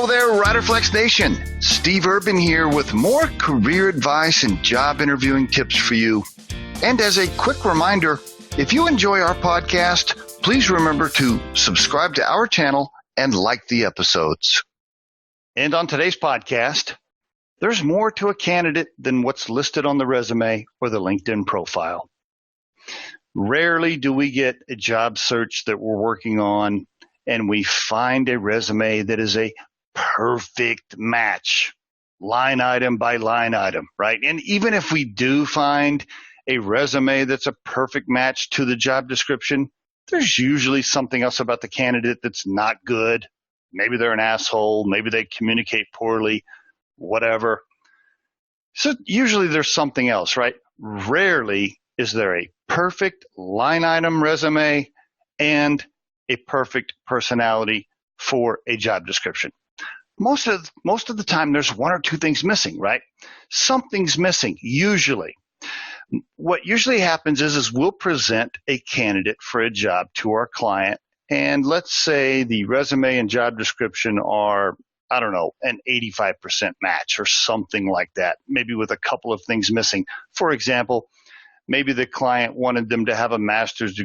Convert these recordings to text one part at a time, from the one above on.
Hello there, Riderflex Nation. Steve Urban here with more career advice and job interviewing tips for you. And as a quick reminder, if you enjoy our podcast, please remember to subscribe to our channel and like the episodes. And on today's podcast, there's more to a candidate than what's listed on the resume or the LinkedIn profile. Rarely do we get a job search that we're working on and we find a resume that is a perfect match, line item by line item, right? And even if we do find a resume that's a perfect match to the job description, there's usually something else about the candidate that's not good. Maybe they're an asshole. Maybe they communicate poorly, whatever. So usually there's something else, right? Rarely is there a perfect line item resume and a perfect personality for a job description. Most of the time, there's one or two things missing, right? Something's missing, usually. What usually happens is we'll present a candidate for a job to our client, and let's say the resume and job description are, I don't know, an 85% match or something like that, maybe with a couple of things missing. For example, maybe the client wanted them to have a master's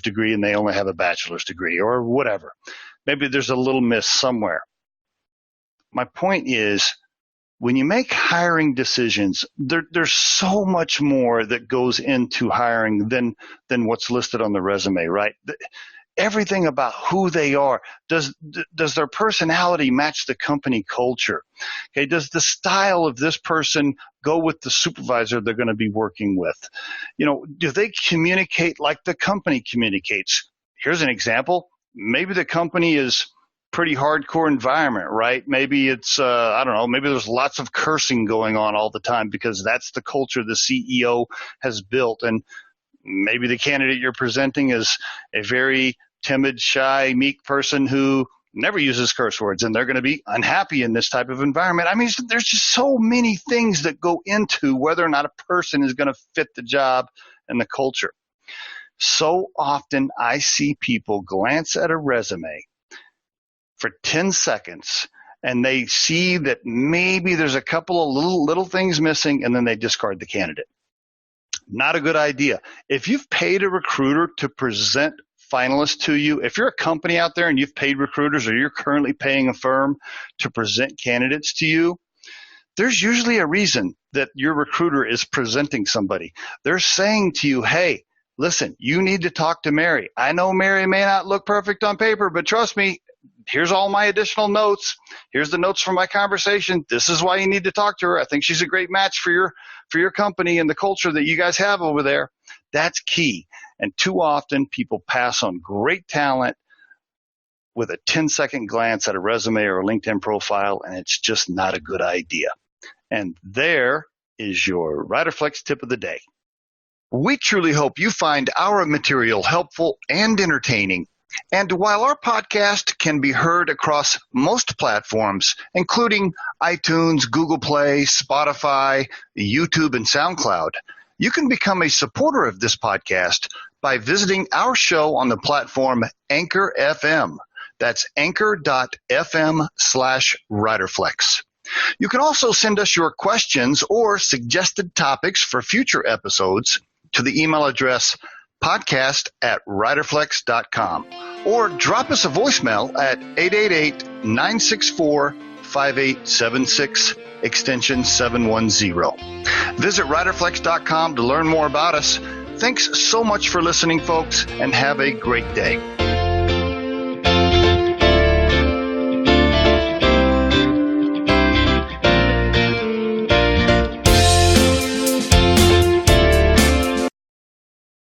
degree and they only have a bachelor's degree or whatever. Maybe there's a little miss somewhere. My point is, when you make hiring decisions, there's so much more that goes into hiring than what's listed on the resume, right? Everything about who they are. Does their personality match the company culture? Okay, does the style of this person go with the supervisor they're going to be working with? You know, do they communicate like the company communicates? Here's an example. Maybe the company is pretty hardcore environment, right? Maybe it's, I don't know, maybe there's lots of cursing going on all the time because that's the culture the CEO has built. And maybe the candidate you're presenting is a very timid, shy, meek person who never uses curse words, and they're going to be unhappy in this type of environment. I mean, there's just so many things that go into whether or not a person is going to fit the job and the culture. So often I see people glance at a resume for 10 seconds and they see that maybe there's a couple of little things missing, and then they discard the candidate. Not a good idea. If you've paid a recruiter to present finalists to you, if you're a company out there and you've paid recruiters or you're currently paying a firm to present candidates to you, there's usually a reason that your recruiter is presenting somebody. They're saying to you, hey, listen, you need to talk to Mary. I know Mary may not look perfect on paper, but trust me, here's all my additional notes. Here's the notes from my conversation. This is why you need to talk to her. I think she's a great match for your company and the culture that you guys have over there. That's key. And too often people pass on great talent with a 10-second glance at a resume or a LinkedIn profile, and it's just not a good idea. And there is your Riderflex tip of the day. We truly hope you find our material helpful and entertaining. And while our podcast can be heard across most platforms, including iTunes, Google Play, Spotify, YouTube, and SoundCloud, you can become a supporter of this podcast by visiting our show on the platform Anchor FM. That's anchor.fm/Riderflex. You can also send us your questions or suggested topics for future episodes to the email address podcast@riderflex.com, or drop us a voicemail at 888-964-5876, extension 710. Visit riderflex.com to learn more about us. Thanks so much for listening, folks, and have a great day.